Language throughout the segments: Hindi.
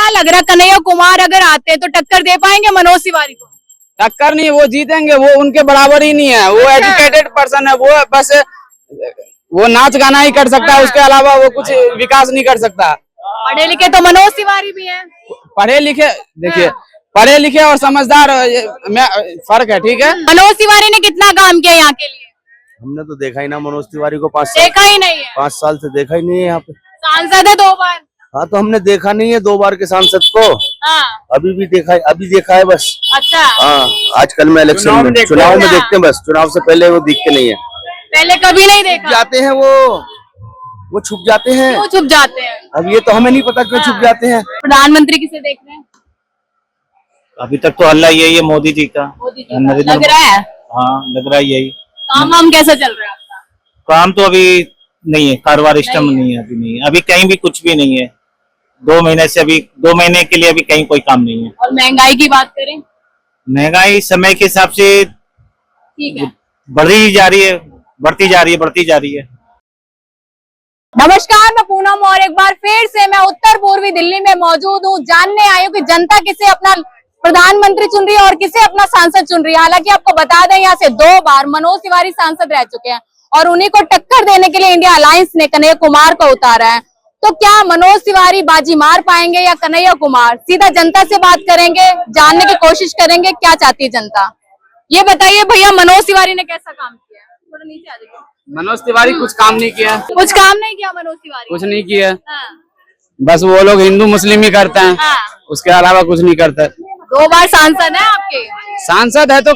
क्या लग रहा है कन्हैया कुमार अगर आते हैं तो टक्कर दे पाएंगे मनोज तिवारी को? टक्कर नहीं, वो जीतेंगे, वो उनके बराबर ही नहीं है। वो एजुकेटेड पर्सन है, वो बस वो नाच गाना ही कर सकता है, उसके अलावा वो कुछ विकास नहीं कर सकता। पढ़े लिखे तो मनोज तिवारी भी हैं। पढ़े लिखे, देखिए पढ़े लिखे और समझदार में फर्क है, ठीक है। मनोज तिवारी ने कितना काम किया यहाँ के लिए? हमने तो देखा ही ना मनोज तिवारी को, देखा ही नहीं है। 5 साल से देखा ही नहीं है यहाँ पे। सांसद है 2 बार। हाँ तो हमने देखा नहीं है 2 बार के सांसद को। हाँ। अभी देखा है बस। अच्छा। हाँ, आजकल में इलेक्शन में चुनाव में देखते हैं बस, चुनाव से पहले वो दिखते नहीं है। पहले कभी नहीं देखा। जाते हैं वो छुप जाते हैं। क्यों छुप जाते हैं? अब ये तो हमें नहीं पता क्यों छुप जाते हैं। प्रधानमंत्री किसे देख रहे हैं? अभी तक तो हल्ला यही है मोदी जी का। लग रहा है। हाँ, लग रहा है यही। काम कैसा चल रहा है आपका? काम तो अभी नहीं है, कारोबार सिस्टम नहीं है, अभी नहीं है, अभी कहीं भी कुछ भी नहीं है। 2 महीने से, अभी 2 महीने के लिए अभी कहीं कोई काम नहीं है। और महंगाई की बात करें? महंगाई समय के हिसाब से ठीक है, बढ़ती जा रही है। नमस्कार, मैं पूनम और एक बार फिर से मैं उत्तर पूर्वी दिल्ली में मौजूद हूँ। जानने आई हूँ कि जनता किसे अपना प्रधानमंत्री चुन रही है और किसे अपना सांसद चुन रही है। हालांकि आपको बता दें, यहाँ से 2 बार मनोज तिवारी सांसद रह चुके हैं और उन्हीं को टक्कर देने के लिए इंडिया अलायंस ने कन्हैया कुमार को उतारा है। तो क्या मनोज तिवारी बाजी मार पाएंगे या कन्हैया कुमार? सीधा जनता से बात करेंगे, जानने की कोशिश करेंगे क्या चाहती है जनता। ये बताइए भैया, मनोज तिवारी ने कैसा काम किया? थोड़ा नीचे आ जाइए। मनोज तिवारी कुछ काम नहीं किया। कुछ काम नहीं किया मनोज तिवारी? कुछ नहीं किया। हाँ। बस वो लोग हिंदू मुस्लिम ही करते हैं। हाँ। उसके अलावा कुछ नहीं करते। 2 बार सांसद है आपके। सांसद है तो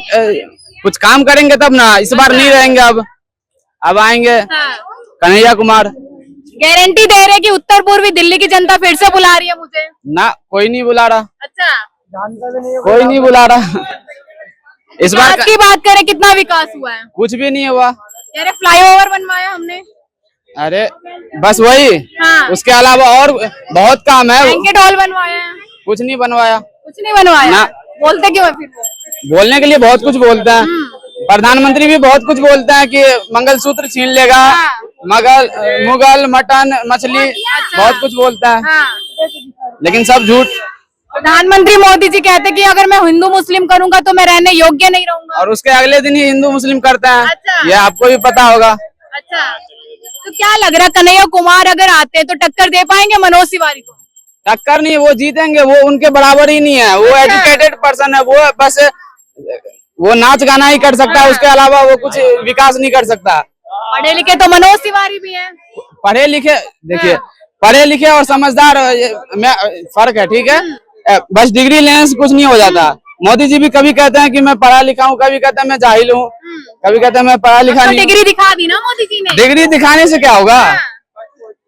कुछ काम करेंगे तब ना। इस बार नहीं रहेंगे, अब आएंगे हाँ। कन्हैया कुमार। गारंटी दे रहे कि उत्तर पूर्वी दिल्ली की जनता फिर से बुला रही है मुझे? ना, कोई नहीं बुला रहा। अच्छा, कोई नहीं बुला रहा। इस बार की बात करें, कितना विकास हुआ है? कुछ भी नहीं हुआ। अरे फ्लाईओवर बनवाया हमने। अरे बस वही। हाँ। उसके अलावा और बहुत काम है। बैंकेट हॉल बनवाया है। कुछ नहीं बनवाया। कुछ नहीं बनवाया ना। बोलते क्यों है फिर वो? बोलने के लिए बहुत कुछ बोलते हैं। प्रधानमंत्री भी बहुत कुछ बोलते हैं कि मंगलसूत्र छीन लेगा। हाँ। मुगल मटन मछली बहुत कुछ बोलता है। हाँ। लेकिन सब झूठ। प्रधानमंत्री मोदी जी कहते हैं कि अगर मैं हिंदू मुस्लिम करूंगा तो मैं रहने योग्य नहीं रहूंगा। और उसके अगले दिन ही हिंदू मुस्लिम करते हैं। अच्छा। ये आपको भी पता होगा। अच्छा, तो क्या लग रहा है कन्हैया कुमार अगर आते हैं तो टक्कर दे पाएंगे मनोज तिवारी को? टक्कर नहीं, वो जीतेंगे, वो उनके बराबर ही नहीं है। वो एजुकेटेड पर्सन है, वो बस वो नाच गाना ही कर सकता है, उसके अलावा वो कुछ विकास नहीं कर सकता। पढ़े लिखे तो मनोज तिवारी भी हैं। पढ़े लिखे, देखिए पढ़े लिखे और समझदार में फर्क है, ठीक है। बस डिग्री लेने से कुछ नहीं हो जाता। मोदी जी भी कभी कहते हैं कि मैं पढ़ा लिखा हूँ, कभी कहते हैं मैं जाहिल हूँ, कभी कहते हैं मैं पढ़ा लिखा नहीं। डिग्री दिखा दी ना मोदी जी ने। डिग्री दिखाने से क्या होगा?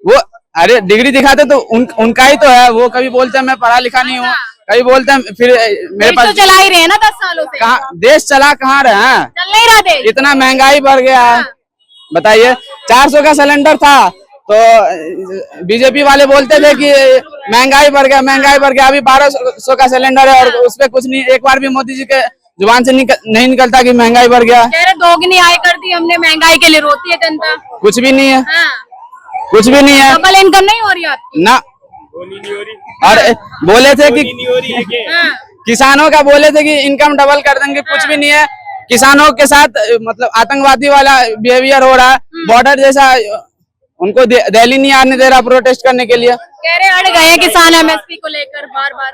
वो अरे डिग्री दिखाते तो उनका ही तो है। वो कभी बोलते हैं मैं पढ़ा लिखा नहीं हूँ, कभी बोलते हैं फिर मेरे पास तो चला ही रहे हैं ना 10 सालों से। कहाँ देश चला, कहाँ रहे हैं? चल नहीं रहा देश। इतना महंगाई बढ़ गया है, बताइए। 400 का सिलेंडर था तो बीजेपी वाले बोलते थे कि महंगाई बढ़ गया। अभी 1200 का सिलेंडर है और उसपे कुछ नहीं, एक बार भी मोदी जी के जुबान से नहीं निकलता कि महंगाई बढ़ गया। दोगुनी आय कर दी हमने, महंगाई के लिए रोती है जनता। कुछ भी नहीं है। हाँ। कुछ भी नहीं है। डबल इनकम नहीं हो रही आपकी? ना। और बोले थे कि किसानों का बोले थे कि इनकम डबल कर देंगे, कुछ भी नहीं है। किसानों के साथ मतलब आतंकवादी वाला बिहेवियर हो रहा है। बॉर्डर जैसा उनको दिल्ली नहीं आने दे रहा प्रोटेस्ट करने के लिए। कह रहे अड़ गए किसान एमएसपी को लेकर, बार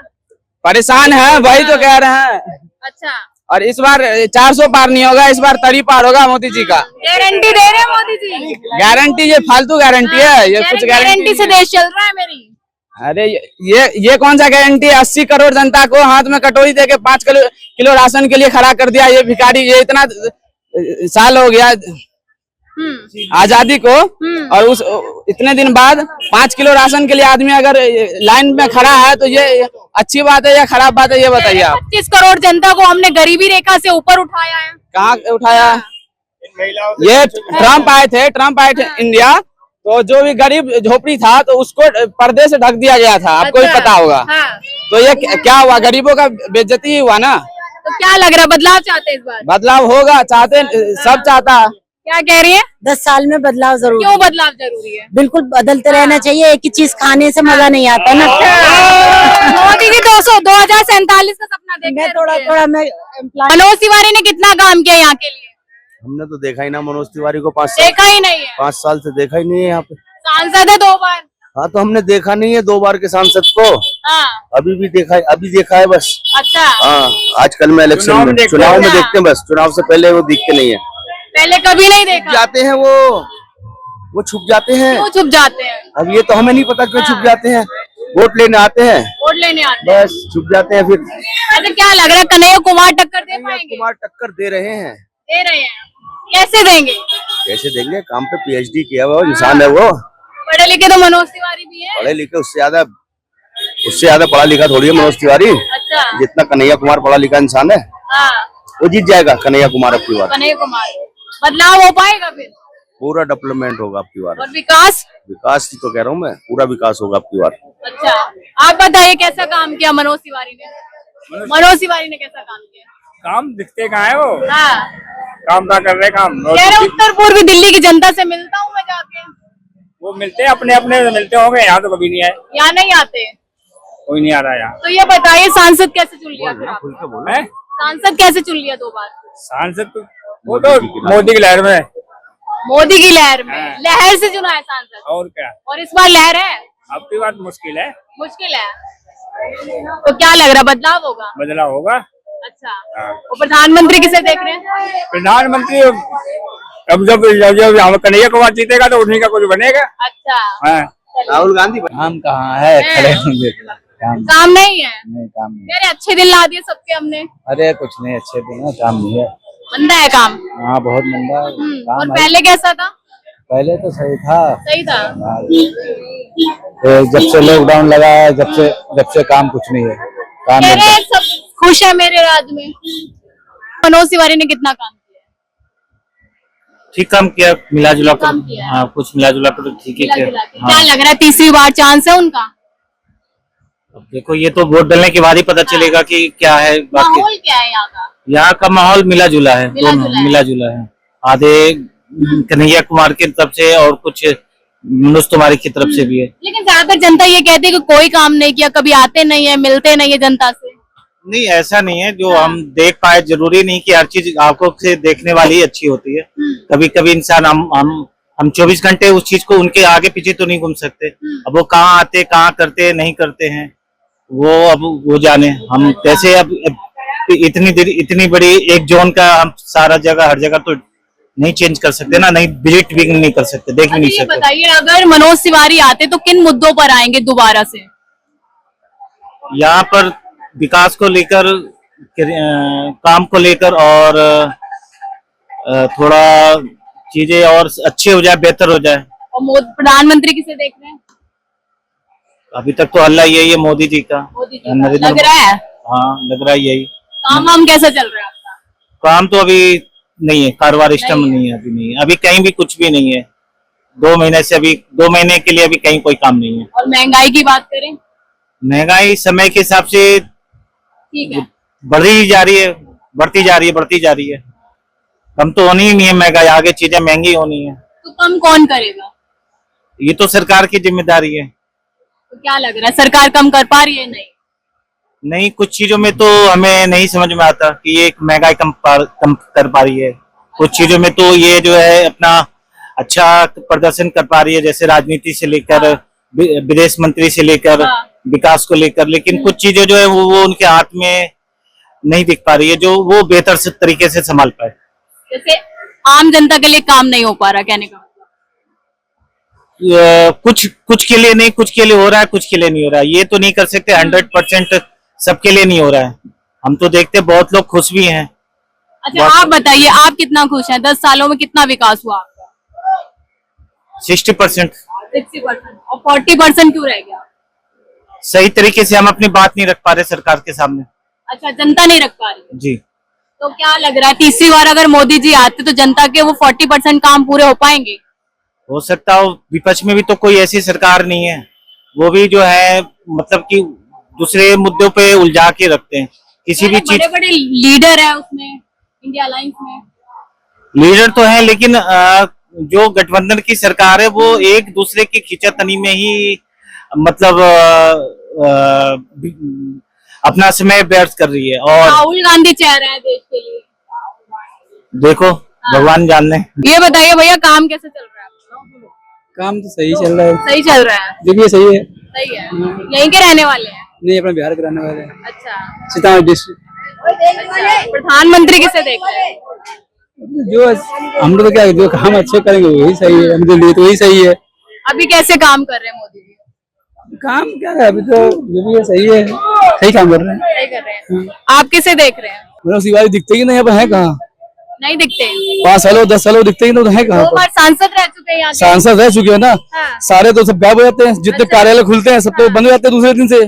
परेशान है, वही तो कह रहे हैं। अच्छा, और इस बार 400 पार नहीं होगा, इस बार 30 पार होगा मोदी जी का। गारंटी दे रहे हैं मोदी जी। गारंटी? ये फालतू गारंटी है, ये कुछ गारंटी से देश चल रहा है मेरी। अरे ये कौन सा गारंटी है? 80 करोड़ जनता को हाथ में कटोरी देके 5 किलो राशन के लिए खड़ा कर दिया ये भिखारी। ये इतना साल हो गया आजादी को, और उस इतने दिन बाद 5 किलो राशन के लिए आदमी अगर लाइन में खड़ा है तो ये अच्छी बात है या खराब बात है, ये बताइए आप। 25 करोड़ जनता को हमने गरीबी रेखा से ऊपर उठाया है। कहाँ उठाया? ये ट्रम्प आए थे इंडिया, तो जो भी गरीब झोपड़ी था तो उसको पर्दे से ढक दिया गया था, आपको भी पता होगा। तो ये क्या हुआ? गरीबों का बेइज्जती हुआ ना। तो क्या लग रहा है, बदलाव चाहते इस बार? बदलाव होगा, चाहते, सब चाहता है। क्या कह रही है? 10 साल में बदलाव जरूरी। क्यों बदलाव जरूरी है? बिल्कुल बदलते रहना चाहिए, एक ही चीज खाने से मजा नहीं आता ना। 2047 का सपना देखते मैं रहते हैं। थोड़ा मैं एम्प्लॉय मनोज तिवारी ने कितना काम किया यहाँ के लिए? हमने तो देखा ही ना मनोज तिवारी को 5 साल देखा ही नहीं है। 5 साल से देखा ही नहीं है यहाँ पे। सांसद है 2 बार। हाँ तो हमने देखा नहीं है 2 बार के सांसद को। हाँ, अभी देखा है बस। अच्छा। हाँ आजकल में इलेक्शन में चुनाव में देखते हैं बस, चुनाव से पहले वो दिखते नहीं है। पहले कभी नहीं देखा। जाते हैं वो छुप जाते हैं। क्यों छुप जाते हैं? अब ये तो हमें नहीं पता क्यों छुप जाते हैं। वोट लेने आते हैं, वोट लेने आते हैं। बस छुप जाते हैं। फिर अच्छा, क्या लग रहा है कन्हैया कुमार टक्कर दे पाएंगे? कुमार टक्कर दे रहे हैं। दे रहे हैं। कैसे देंगे? कैसे देंगे? काम पे पीएचडी किया हुआ इंसान है वो। पढ़े लिखे तो मनोज तिवारी भी है। पढ़े लिखे उससे ज्यादा पढ़ा लिखा थोड़ी है मनोज तिवारी। अच्छा। जितना कन्हैया कुमार पढ़ा लिखा इंसान है हाँ, वो जीत जाएगा कन्हैया कुमार अब की बार। कन्हैया कुमार बदलाव हो पाएगा फिर? पूरा डेवलपमेंट होगा अब की बार। और विकास? विकास ही तो कह रहा हूँ मैं, पूरा विकास होगा अब की बार। अच्छा, आप बताइए कैसा काम किया मनोज तिवारी ने? मनोज तिवारी ने कैसा काम किया? काम दिखते कहाँ है वो? हाँ, काम का कर रहे काम। कह रहे उत्तर पूर्वी दिल्ली की जनता से मिलता हूँ मैं जाके। वो मिलते हैं अपने मिलते होंगे, यहाँ तो कभी नहीं आए। यहाँ नहीं आते? कोई नहीं आ रहा यहाँ। तो ये बताइए सांसद कैसे चुन लिया फिर आपने? हैं? सांसद कैसे चुन लिया 2 बार? सांसद तो वो तो मोदी की लहर में। मोदी की लहर में। हाँ। लहर से चुना है सांसद। और क्या, और इस बार लहर है? अब की बात मुश्किल है। मुश्किल है। तो क्या लग रहा है बदलाव होगा? बदलाव होगा। अच्छा, हाँ। और प्रधानमंत्री किसे देख रहे हैं? प्रधानमंत्री अब जब हम कन्हैया कुमार जीतेगा तो उन्हीं का कुछ बनेगा। अच्छा, हाँ। राहुल गांधी काम कहाँ है? खड़े होंगे काम काम नहीं है? नहीं, काम नहीं। अरे अच्छे दिन ला दिए सबके हमने। अरे कुछ नहीं, अच्छे दिन है, काम नहीं है। मंदा है काम। हाँ बहुत मंदा है और काम है। पहले कैसा था? पहले तो सही था। सही था। जब से लॉकडाउन लगा है, जब से काम कुछ नहीं है। काम कह नहीं रहे हैं सब खुश है मेरे राज्य में। मनोज तिवारी ने कितना काम किया? ठीक काम किया, मिला जुला कर। काम किया है। हाँ, कुछ मिला जुला कर ठीक ही मिला किया। जुला के। हाँ। क्या लग रहा है तीसरी बार चांस है उनका? अब देखो, ये तो वोट डालने के बाद ही पता चलेगा कि क्या है। बाकी माहौल क्या है यहाँ का? यहाँ का माहौल मिला जुला है, मिला दोनों जुला है। मिला जुला है। आधे कन्हैया कुमार की तरफ से और कुछ मनोज तिवारी की तरफ से भी है। लेकिन ज्यादातर जनता ये कहती है कि कोई काम नहीं किया, कभी आते नहीं है, मिलते नहीं है जनता से। नहीं, ऐसा नहीं है। जो हम देख पाए, जरूरी नहीं कि हर चीज आंखों से देखने वाली ही अच्छी होती है। कभी कभी इंसान हम 24 घंटे उस चीज को उनके आगे पीछे तो नहीं घूम सकते। अब वो कहाँ आते, कहाँ करते, नहीं करते हैं, वो जाने। हम कैसे अब इतनी बड़ी एक जोन का हम सारा जगह हर जगह तो नहीं चेंज कर सकते ना, नहीं विजिट भी नहीं कर सकते, देख भी नहीं अच्छा, ये सकते। बताइए अगर मनोज तिवारी आते तो किन मुद्दों पर आएंगे दोबारा से? यहाँ पर विकास को लेकर, काम को लेकर, और थोड़ा चीजें और अच्छी हो जाए, बेहतर हो जाए। और प्रधानमंत्री किसे देख रहे हैं? अभी तक तो हल्ला यही है, मोदी जी का। मोदी जी का। नरेंद्र लग रहा है? हाँ, लग रहा है यही। काम कैसा चल रहा है आपका? काम तो अभी नहीं है, कारोबार इस टाइम नहीं है, अभी नहीं है। अभी कहीं भी कुछ भी नहीं है। 2 महीने से, अभी 2 महीने के लिए अभी कहीं कोई काम नहीं है। और महंगाई की बात करें? महंगाई समय के हिसाब से ठीक है। बढ़ती जा रही है। कम तो होनी ही नहीं है महंगाई, आगे चीजें महंगी होनी है। तो कम कौन करेगा? ये तो सरकार की जिम्मेदारी है। तो क्या लग रहा है सरकार कम कर पा रही है? नहीं, कुछ चीजों में तो हमें नहीं समझ में आता कि ये महंगाई कम कर पा रही है। कुछ चीजों में तो ये जो है अपना अच्छा प्रदर्शन कर पा रही है, जैसे राजनीति से लेकर, विदेश मंत्री से लेकर, विकास को लेकर। लेकिन कुछ चीजें जो है वो उनके हाथ में नहीं दिख पा रही है, जो वो बेहतर से तरीके से संभाल पाए। जैसे आम जनता के लिए काम नहीं हो पा रहा, कहने का कुछ के लिए नहीं, कुछ के लिए हो रहा है, कुछ के लिए नहीं हो रहा है। ये तो नहीं कर सकते 100% सबके लिए नहीं हो रहा है। हम तो देखते बहुत लोग खुश भी हैं। अच्छा, आप बताइए आप कितना खुश हैं? 10 सालों में कितना विकास हुआ आपका? 60%। 60%। और 40% क्यों रह गया? सही तरीके से हम अपनी बात नहीं रख पा रहे सरकार के सामने। अच्छा, जनता नहीं रख पा रही। जी। तो क्या लग रहा है तीसरी बार अगर मोदी जी आते तो जनता के वो 40% काम पूरे हो पाएंगे? हो सकता हो। विपक्ष में भी तो कोई ऐसी सरकार नहीं है, वो भी जो है मतलब कि दूसरे मुद्दों पे उलझा के रखते हैं किसी भी चीज। बड़े बड़े लीडर है उसमें, इंडिया अलायंस में। लीडर तो है, लेकिन जो गठबंधन की सरकार है वो एक दूसरे की खींचातानी में ही मतलब अपना समय व्यर्थ कर रही है। और राहुल गांधी चाह रहे हैं देश के लिए। देखो भगवान जाने। ये बताइए भैया काम कैसे चल रहा है आपका? काम तो सही चल रहा है। सही चल रहा है। देखिए सही है। सही है। यहीं के रहने वाले हैं? नहीं, अपना बिहार के रहने वाले हैं। अच्छा। सीतामढ़ी डिस्ट्रिक्ट। अच्छा, प्रधानमंत्री किसे देख रहे हैं? जो हम लोग तो क्या, जो काम अच्छे करेंगे वही सही है, हमके लिए तो वही सही है। अभी कैसे काम कर रहे हैं मोदी जी? काम क्या है, अभी तो जो भी है सही है, सही काम कर रहे हैं। सही कर रहे हैं। आप किसे देख रहे हैं? मनोज तिवारी दिखते ही नहीं, यहाँ पर है कहाँ? नहीं दिखते। 5 सालों 10 सालों दिखते ही नहीं, तो है कहाँ 2 पर? बार सांसद रह चुके हैं यहाँ के। सांसद रह चुके हैं ना। हाँ। सारे तो सब गायब हो जाते हैं, जितने अच्छा। कार्यालय खुलते हैं सब तो बंद हो जाते हैं दूसरे दिन से।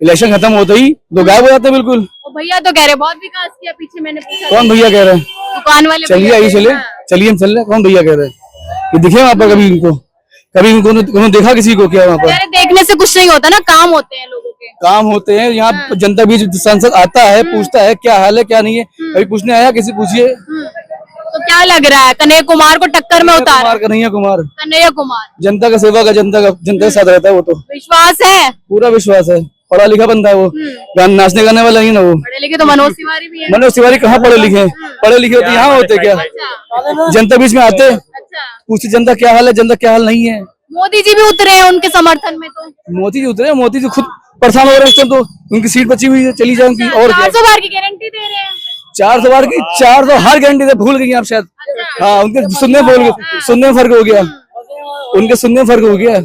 इलेक्शन खत्म होते ही तो गायब हो जाते हैं बिल्कुल। और भैया तो कह रहे बहुत विकास किया, पीछे मैंने पूछा। कौन भैया कह रहे हैं? दुकान वाले चलिए भैया आइए, थे। चलिए हाँ। चलिए हम चल रहे हैं। कौन भैया कह रहे हैं? ये दिखे वहाँ पर कभी इनको? कभी इनको देखा किसी को क्या वहाँ पर? अरे देखने से कुछ नहीं होता ना, काम होते हैं लोगों के। काम होते हैं यहाँ। जनता बीच सांसद आता है, पूछता है क्या हाल है क्या नहीं है। कभी पूछने आया किसी? पूछिए। तो क्या लग रहा है, कन्हैया कुमार को टक्कर में उतारा? कुमार, कन्हैया कुमार कन्हैया कुमार जनता का सेवा का, जनता के साथ रहता है वो तो। विश्वास है? पूरा विश्वास है। पढ़ा लिखा बंदा है वो, नाचने गाने वाला नहीं ना वो। पढ़े लिखे तो मनोज तिवारी भी है। मनोज तिवारी कहाँ पढ़े लिखे हैं? पढ़े लिखे होते यहाँ होते क्या? अच्छा। जनता बीच में आते, अच्छा। पूछते जनता क्या हाल है, जनता क्या हाल नहीं है। मोदी जी भी उतरे हैं उनके समर्थन में तो। मोदी जी उतरे, मोदी जी खुद परेशान हो रहे हैं इस टाइम तो। उनकी सीट बची हुई है, चली जाए उनकी। और 400 बार की गारंटी दे रहे हैं। 400 बार की, 400 हर गारंटी से भूल गई आप शायद। हाँ, उनके सुनने में फर्क हो गया। उनके सुनने में फर्क हो गया।